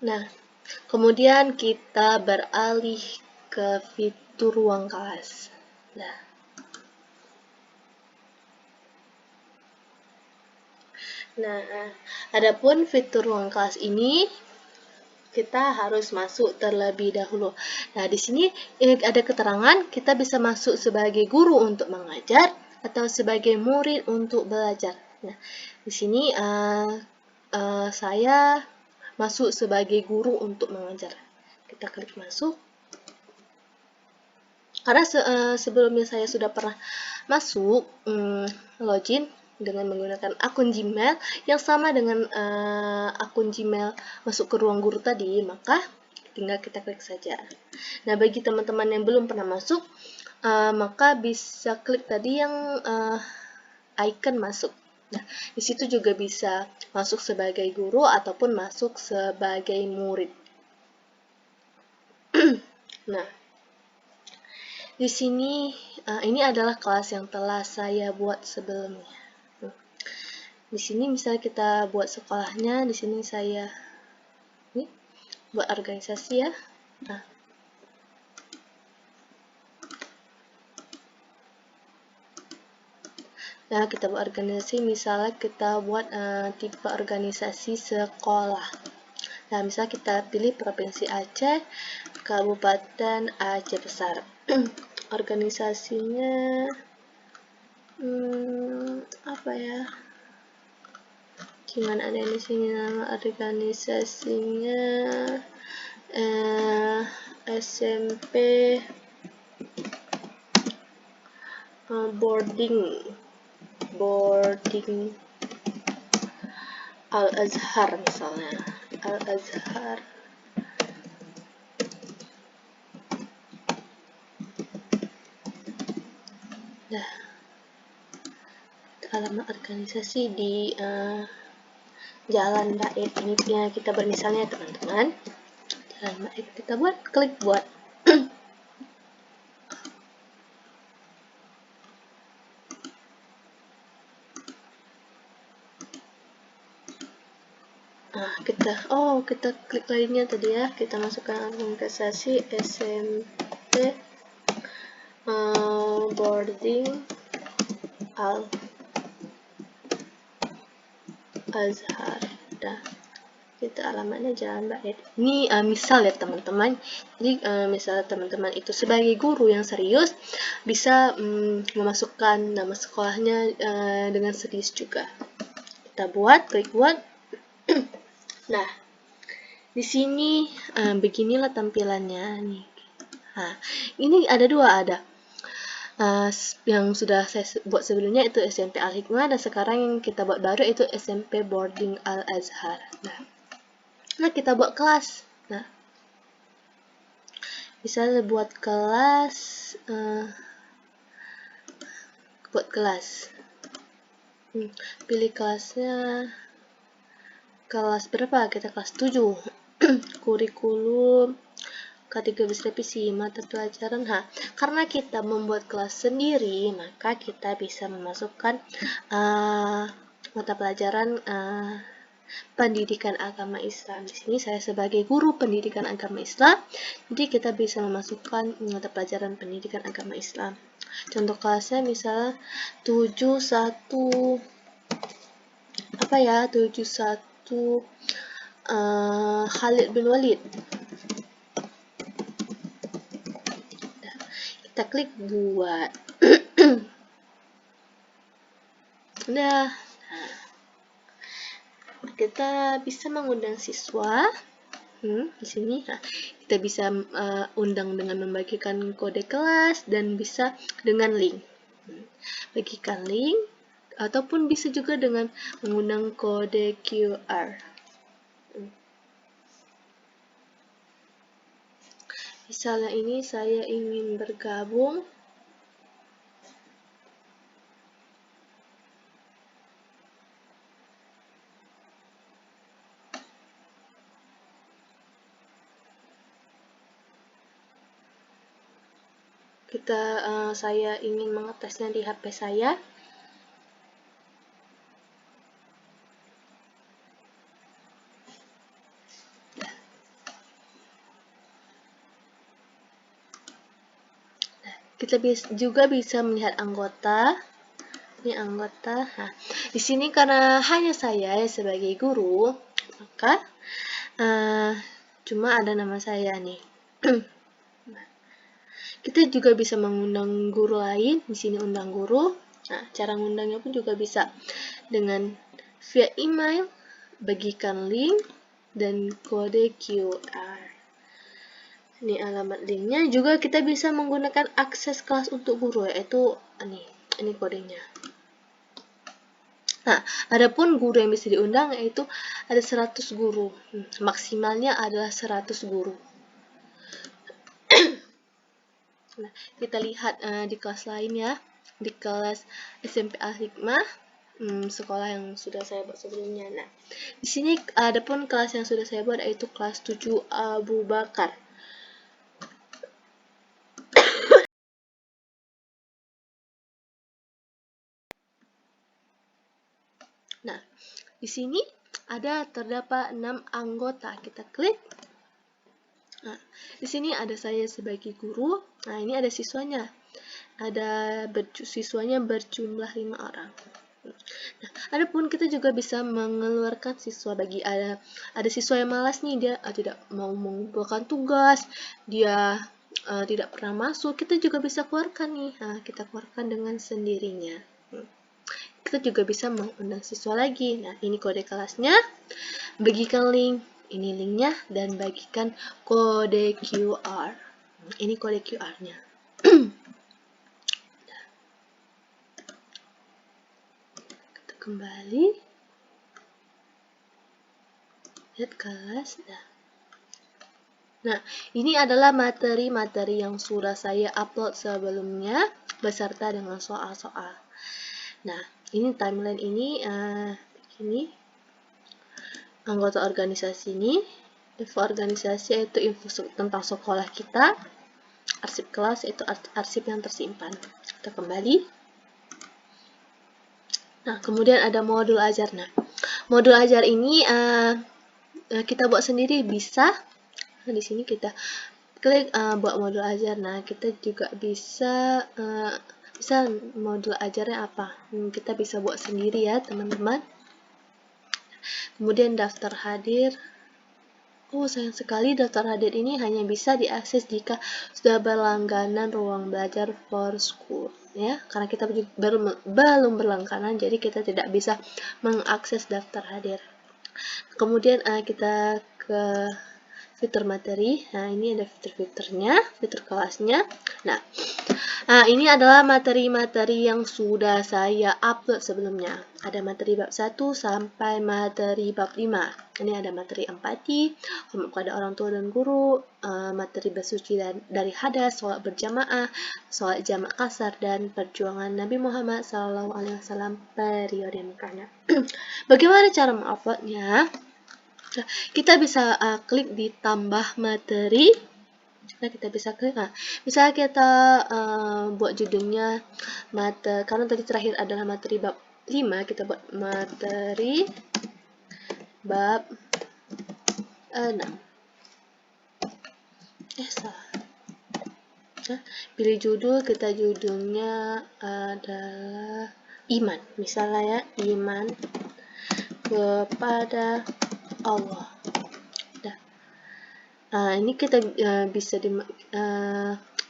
Nah, kemudian kita beralih ke fitur ruang kelas. Nah, adapun fitur ruang kelas ini kita harus masuk terlebih dahulu. Nah, di sini ada keterangan kita bisa masuk sebagai guru untuk mengajar atau sebagai murid untuk belajar. Nah, di sini saya masuk sebagai guru untuk mengajar. Kita klik masuk. Karena sebelumnya saya sudah pernah masuk login dengan menggunakan akun Gmail yang sama dengan akun Gmail masuk ke ruang guru tadi, maka tinggal kita klik saja. Nah, bagi teman-teman yang belum pernah masuk, maka bisa klik tadi yang icon masuk. Nah, di situ juga bisa masuk sebagai guru ataupun masuk sebagai murid. Nah, di sini ini adalah kelas yang telah saya buat sebelumnya. Di sini misalnya kita buat sekolahnya, di sini saya buat organisasi ya. Nah, kita buat organisasi, misalnya kita buat tipe organisasi sekolah. Nah, misalnya kita pilih Provinsi Aceh, Kabupaten Aceh Besar. Organisasinya apa ya? Cuman ada di sini nama organisasinya SMP boarding Al-Azhar misalnya. Al-Azhar. Nah, alamat organisasi di Jalan Bait. Ini yang kita bermisalnya teman-teman. Jalan Bait kita buat, klik buat. Nah, kita klik lainnya tadi ya, kita masukkan organisasi SMP boarding Al-Azhar. Dah, kita alamatnya Jalan Bait. Ini misal ya teman-teman. Jadi misalnya teman-teman itu sebagai guru yang serius bisa memasukkan nama sekolahnya dengan serius juga. Kita buat, klik buat. Nah, di sini beginilah tampilannya nih. Nah, ini ada dua, ada yang sudah saya buat sebelumnya itu SMP Al-Hikmah, dan sekarang yang kita buat baru itu SMP Boarding Al-Azhar. Nah, kita buat kelas. Nah, bisa buat kelas, pilih kelasnya, kelas berapa? Kita kelas 7. Kurikulum kategori revisi mata pelajaran. Karena kita membuat kelas sendiri, maka kita bisa memasukkan mata pelajaran pendidikan agama Islam. Di sini saya sebagai guru pendidikan agama Islam, jadi kita bisa memasukkan mata pelajaran pendidikan agama Islam. Contoh kelasnya misalnya 71 Khalid bin Walid. Kita klik buat. Udah. Kita bisa mengundang siswa. Di sini kita bisa undang dengan membagikan kode kelas dan bisa dengan link. Bagikan link ataupun bisa juga dengan mengundang kode QR. Misalnya ini saya ingin bergabung. Saya ingin mengetesnya di HP saya. kita juga bisa melihat anggota. Ini anggota. Nah, di sini karena hanya saya sebagai guru, maka cuma ada nama saya nih. Kita juga bisa mengundang guru lain. Di sini undang guru. Nah, cara mengundangnya pun juga bisa dengan via email, bagikan link, dan kode QR. Ini alamat linknya. Juga kita bisa menggunakan akses kelas untuk guru, yaitu ini kodenya. Nah, adapun guru yang bisa diundang yaitu ada 100 guru. Maksimalnya adalah 100 guru. Nah, kita lihat di kelas lain ya. Di kelas SMP Al-Hikmah, sekolah yang sudah saya buat sebelumnya. Nah, di sini adapun kelas yang sudah saya buat yaitu kelas 7 Abu Bakar. Nah, di sini terdapat 6 anggota. Kita klik. Nah, di sini ada saya sebagai guru. Nah, ini ada siswanya. Siswanya berjumlah 5 orang. Nah, adapun kita juga bisa mengeluarkan siswa bagi ada siswa yang malas nih, dia tidak mau mengumpulkan tugas, dia tidak pernah masuk, kita juga bisa keluarkan nih. Nah, kita keluarkan dengan sendirinya. Kita juga bisa mengundang siswa lagi. Nah, ini kode kelasnya, bagikan link, ini linknya, dan bagikan kode QR. Ini kode QR-nya. Kita kembali, lihat kelas. Nah, ini adalah materi-materi yang sudah saya upload sebelumnya, beserta dengan soal-soal. Nah, ini timeline ini, anggota organisasi ini, info organisasi yaitu info tentang sekolah kita, arsip kelas yaitu arsip yang tersimpan. Kita kembali. Nah, kemudian ada modul ajar. Nah, modul ajar ini kita buat sendiri bisa. Nah, di sini kita klik buat modul ajar. Nah, kita juga bisa modul ajarnya apa? Kita bisa buat sendiri ya, teman-teman. Kemudian daftar hadir. Oh, sayang sekali daftar hadir ini hanya bisa diakses jika sudah berlangganan ruang belajar for school, ya. Karena kita belum berlangganan, jadi kita tidak bisa mengakses daftar hadir. Kemudian kita ke fitur materi. Nah, ini ada fitur-fiturnya, fitur kelasnya. Nah, ini adalah materi-materi yang sudah saya upload sebelumnya. Ada materi bab 1 sampai materi bab 5. Ini ada materi empati, hormat kepada orang tua dan guru, materi bersuci dari hadas, sholat berjamaah, sholat jamak kasar, dan perjuangan Nabi Muhammad SAW periode Mekah. Bagaimana cara menguploadnya? Kita bisa klik di tambah materi. Nah, kita bisa klik. Nah, misalnya kita buat judulnya karena tadi terakhir adalah materi bab 5, kita buat materi bab 6. Salah. Nah, pilih judul, kita judulnya adalah iman. Misalnya ya, iman kepada Allah. Ini kita bisa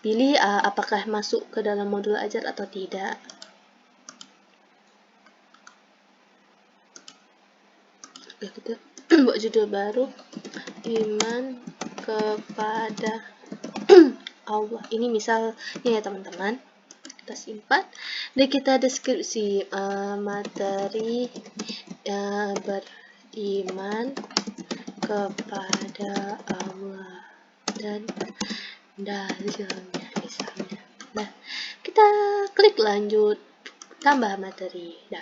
pilih apakah masuk ke dalam modul ajar atau tidak. Oke, kita buat judul baru, iman kepada Allah. Ini misalnya ya teman-teman, kita simpan dan kita deskripsi materi beriman kepada Allah dan dalilnya misalnya. Nah, kita klik lanjut, tambah materi. Nah,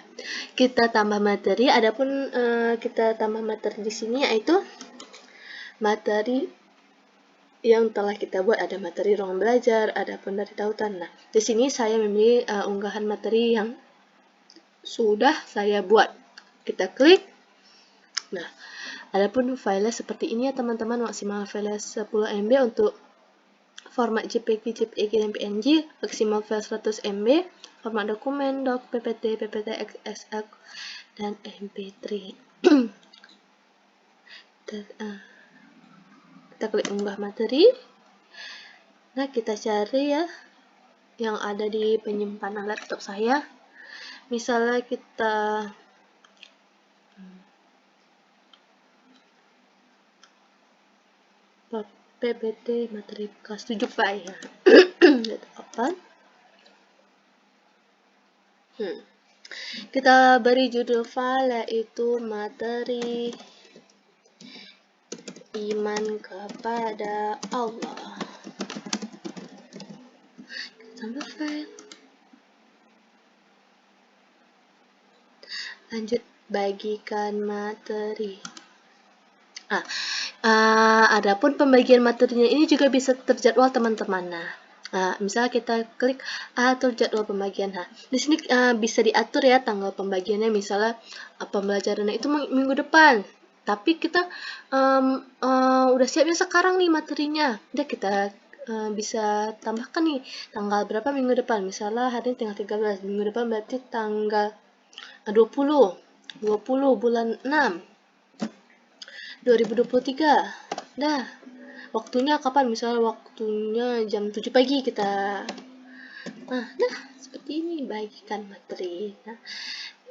kita tambah materi. Adapun kita tambah materi di sini yaitu materi yang telah kita buat. Ada materi ruang belajar, ada dari tautan. Nah, di sini saya memilih unggahan materi yang sudah saya buat. Kita klik. Nah, adapun filenya seperti ini ya teman-teman, maksimal file 10 MB untuk format JPG, JPEG, dan PNG, maksimal file 100 MB, format dokumen, doc, PPT, PPT, XSX, dan MP3. Kita klik unggah materi. Nah, kita cari ya yang ada di penyimpanan laptop saya. Misalnya kita PPT materi kelas 7 Pak ya. Kita open. Kita beri judul file yaitu materi iman kepada Allah. Tambah file. Lanjut bagikan materi. Adapun pembagian materinya ini juga bisa terjadwal teman-teman. Misalnya kita klik atur jadwal pembagian. Di sini bisa diatur ya tanggal pembagiannya. Misalnya pembelajarannya itu minggu depan, tapi kita udah siapnya sekarang nih materinya. Udah kita bisa tambahkan nih tanggal berapa minggu depan. Misalnya hari ini tanggal 13, minggu depan berarti tanggal 20 bulan 6 2023. Dah, waktunya kapan? Misalnya waktunya jam 7 pagi kita. Nah, seperti ini bagikan materi.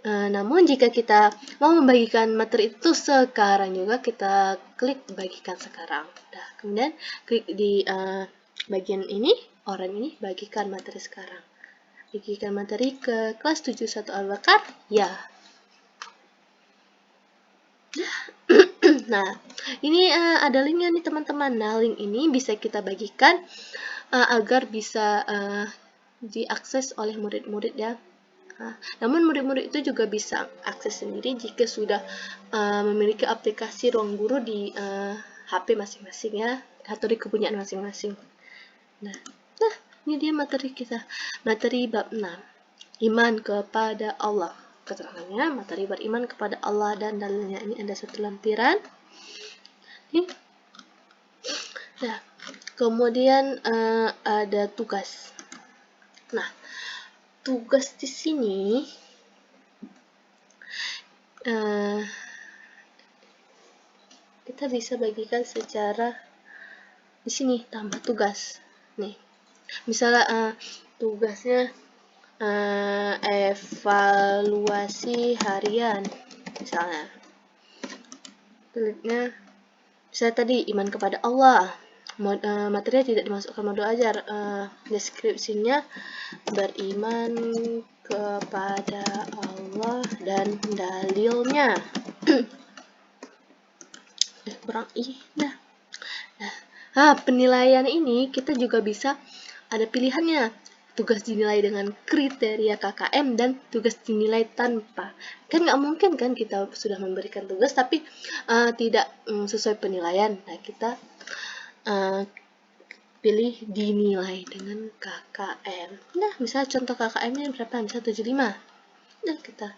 Namun jika kita mau membagikan materi itu sekarang juga, kita klik bagikan sekarang. Kemudian klik di bagian ini, orang ini bagikan materi sekarang. Bagikan materi ke kelas 71 Al-Bakar, ya. Nah, ini ada linknya nih teman-teman. Nah, link ini bisa kita bagikan agar bisa diakses oleh murid-murid ya. Namun murid-murid itu juga bisa akses sendiri jika sudah memiliki aplikasi Ruang Guru di HP masing-masing ya, atau di kepunyaan masing-masing. Nah, ini dia materi kita. Materi bab 6. Iman kepada Allah. Keterangannya, materi beriman kepada Allah dan dalilnya. Ini ada satu lampiran. Nah, kemudian ada tugas. Nah, tugas di sini kita bisa bagikan secara di sini tambah tugas. Nih, misalnya tugasnya evaluasi harian, misalnya tulisnya misalnya tadi iman kepada Allah, materinya tidak dimasukkan modul ajar, deskripsinya beriman kepada Allah dan dalilnya. Penilaian ini kita juga bisa ada pilihannya, tugas dinilai dengan kriteria KKM dan tugas dinilai tanpa. Kan nggak mungkin kan kita sudah memberikan tugas tapi tidak sesuai penilaian. Nah, kita pilih dinilai dengan KKM. Nah, misalnya contoh KKM-nya berapa? Misalnya 75. Nah, kita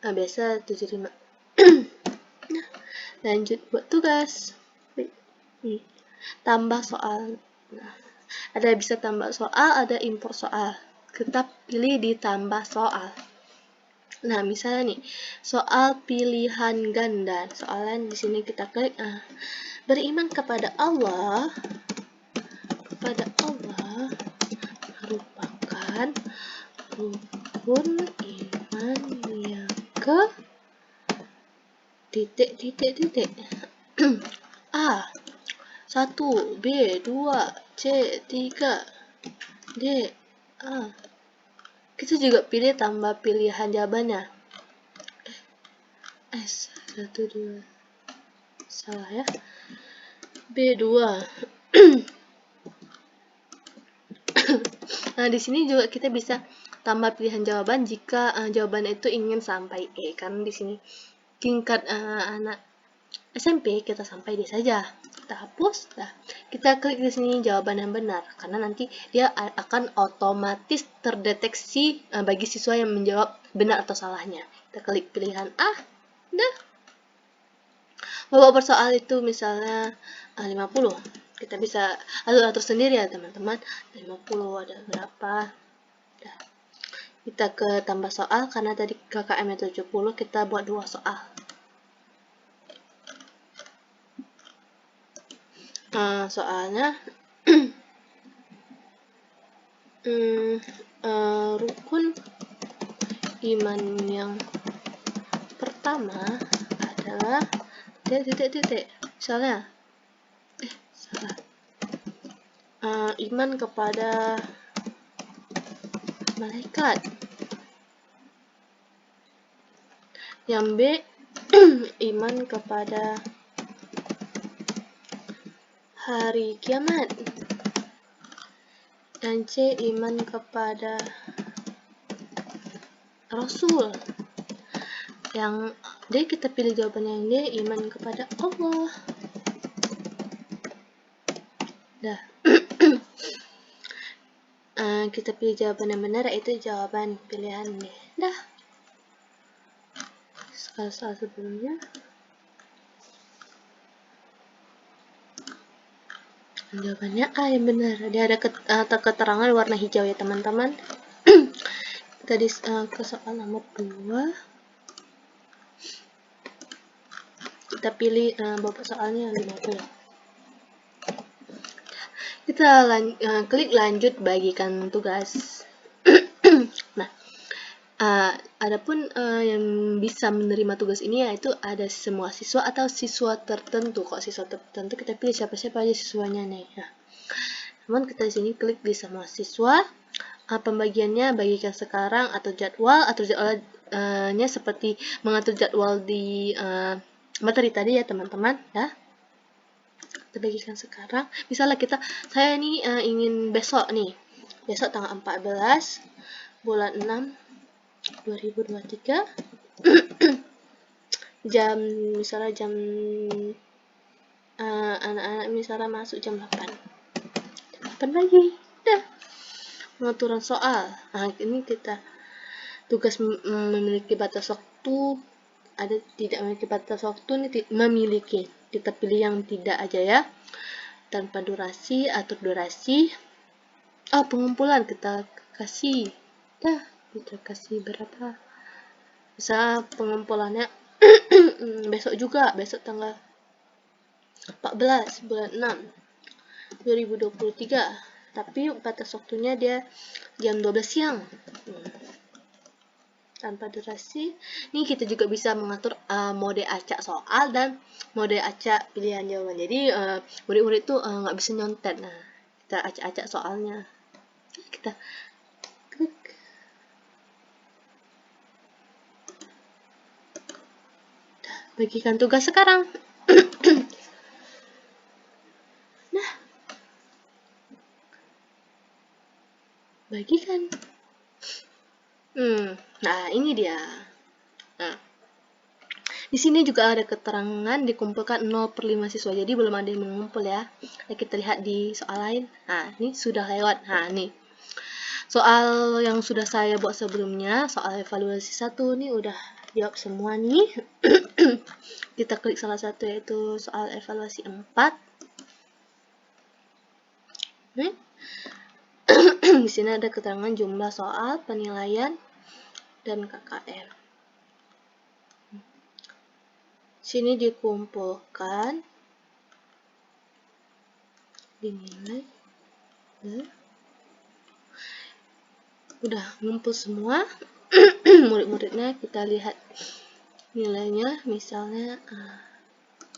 biasa 75. Nah, lanjut buat tugas. Tambah soal. Nah, ada bisa tambah soal, ada import soal. Kita pilih ditambah soal. Nah, misalnya nih, soal pilihan ganda. Soalan di sini kita klik beriman kepada Allah merupakan rukun iman yang ke titik A 1, B 2, C 3, D A. Kita juga pilih tambah pilihan jawabannya. S 1 2 salah ya. B 2. Nah, di sini juga kita bisa tambah pilihan jawaban jika jawaban itu ingin sampai E, karena di sini tingkat anak SMP kita sampai D saja. Kita hapus. Nah, kita klik di sini jawaban yang benar karena nanti dia akan otomatis terdeteksi bagi siswa yang menjawab benar atau salahnya. Kita klik pilihan A. Dah. Bobot per soal itu misalnya 50. Kita bisa atur sendiri ya teman-teman. 50 ada berapa. Nah, kita ke tambah soal, karena tadi KKM-nya 70, kita buat 2 soal. Soalnya rukun iman yang pertama adalah titik. Misalnya salah. Iman kepada malaikat. Yang B, iman kepada hari kiamat. Dan C, iman kepada Rasul. Yang D, kita pilih jawaban yang D, iman kepada Allah. Dah. Kita pilih jawaban yang benar, yaitu jawaban pilihan D. Dah. Soal sebelumnya. Jawabannya A yang benar. Dia ada keterangan warna hijau ya teman-teman. Tadi ke soal nomor 2. Kita pilih beberapa soalnya 50. Kita klik lanjut, bagikan tugas. Nah, adapun yang bisa menerima tugas ini yaitu ada semua siswa atau siswa tertentu. Kok siswa tertentu, kita pilih siapa-siapa aja siswanya nih. Nah, namun kita di sini klik di semua siswa. Pembagiannya bagikan sekarang, atau jadwalnya seperti mengatur jadwal di materi tadi ya teman-teman ya. Kita bagikan sekarang. Misalnya saya ini ingin besok tanggal 14 bulan 6 2023 misalnya jam anak-anak misalnya masuk jam 8 lagi. Dah. Pengaturan soal. Ini kita tugas memiliki batas waktu, ada tidak memiliki batas waktu, ini memiliki. Kita pilih yang tidak aja ya. Tanpa durasi, atur durasi. Pengumpulan kita kasih. Dah, kita kasih berapa? Bisa pengumpulannya besok juga, besok tanggal 14 bulan 6 2023. Tapi batas waktunya dia jam 12 siang. Tanpa durasi. Ini kita juga bisa mengatur mode acak soal dan mode acak pilihan jawaban. Jadi murid-murid tuh nggak bisa nyontek. Nah, kita acak-acak soalnya. Kita klik. Bagikan tugas sekarang. Nah, bagikan. Nah, ini dia. Nah, di sini juga ada keterangan dikumpulkan 0/5 siswa. Jadi belum ada yang mengumpul ya. Kita lihat di soal lain. Nah, ini sudah lewat. Nah, nih. Soal yang sudah saya buat sebelumnya, soal evaluasi 1 nih udah jawab semua nih. Kita klik salah satu, yaitu soal evaluasi 4. Nih. Di sini ada keterangan jumlah soal, penilaian, dan KKM. Sini dikumpulkan, dinilai, udah ngumpul semua. Murid-muridnya kita lihat nilainya, misalnya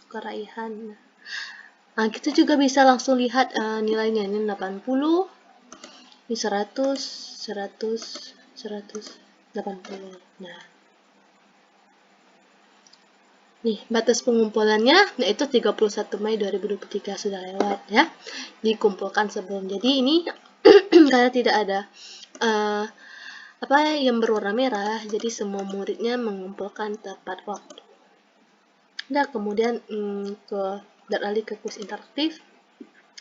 keraihan. Kita juga bisa langsung lihat nilainya. Ini 80, ini 100, 80. Nah, nih batas pengumpulannya yaitu 31 Mei 2023 sudah lewat ya. Dikumpulkan sebelum. Jadi ini karena tidak ada yang berwarna merah, jadi semua muridnya mengumpulkan tepat waktu. Nah, kemudian beralih ke kuis interaktif.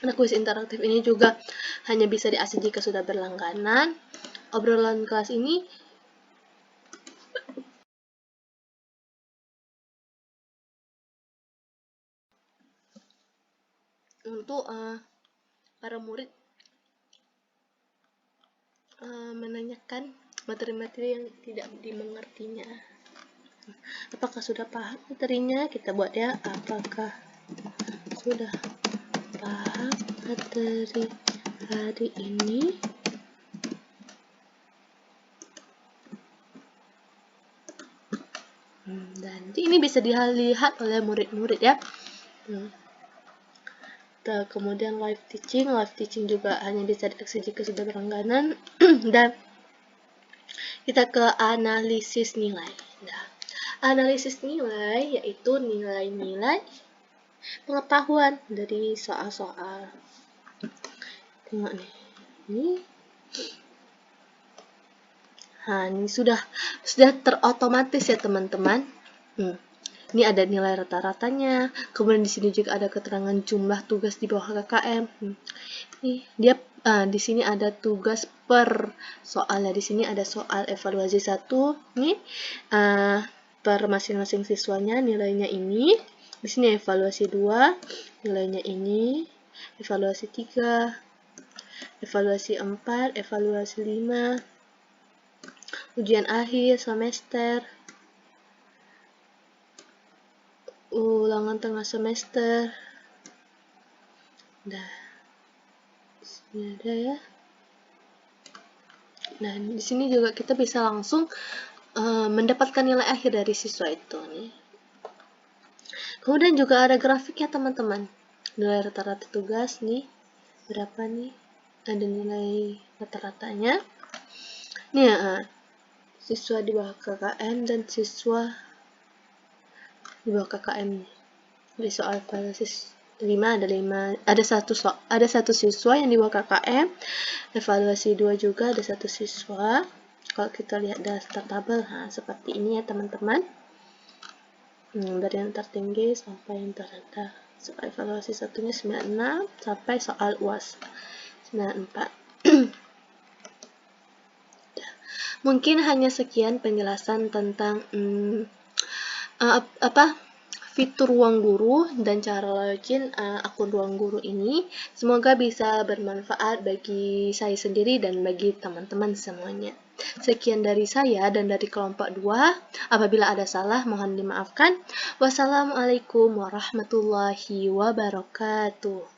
Nah, kuis interaktif ini juga hanya bisa diakses jika sudah berlangganan. Obrolan kelas ini untuk para murid menanyakan materi-materi yang tidak dimengertinya. Apakah sudah paham materinya? Kita buat ya, apakah sudah paham materi hari ini? Dan ini bisa dilihat oleh murid-murid ya. Kemudian live teaching juga hanya bisa diakses jika sudah berlangganan. Dan kita ke analisis nilai. Nah, analisis nilai yaitu nilai-nilai pengetahuan dari soal-soal. Tengok nih, ini sudah terotomatis ya teman-teman. Ini ada nilai rata-ratanya, kemudian di sini juga ada keterangan jumlah tugas di bawah KKM. Di sini ada tugas per soal. Di sini ada soal evaluasi 1. Nih per masing-masing siswanya nilainya ini. Di sini evaluasi 2, nilainya ini. Evaluasi 3, evaluasi 4, evaluasi 5, ujian akhir semester, ulangan tengah semester. Nah, sini ada ya. Nah, di sini juga kita bisa langsung mendapatkan nilai akhir dari siswa itu nih. Kemudian juga ada grafiknya teman-teman. Nilai rata-rata tugas nih berapa nih? Ada nilai rata-ratanya. Nih siswa di bawah KKM dan siswa di bawah KKM nih. Di soal evaluasi 5 ada satu siswa yang di bawah KKM. Evaluasi 2 juga ada satu siswa. Kalau kita lihat daftar tabel, seperti ini ya teman-teman. Dari yang tertinggi sampai yang terendah. Soal evaluasi satunya 96 sampai soal UAS 94. Mungkin hanya sekian penjelasan tentang fitur Ruang Guru dan cara login akun Ruang Guru ini. Semoga bisa bermanfaat bagi saya sendiri dan bagi teman-teman semuanya. Sekian dari saya dan dari kelompok 2. Apabila ada salah, mohon dimaafkan. Wassalamualaikum warahmatullahi wabarakatuh.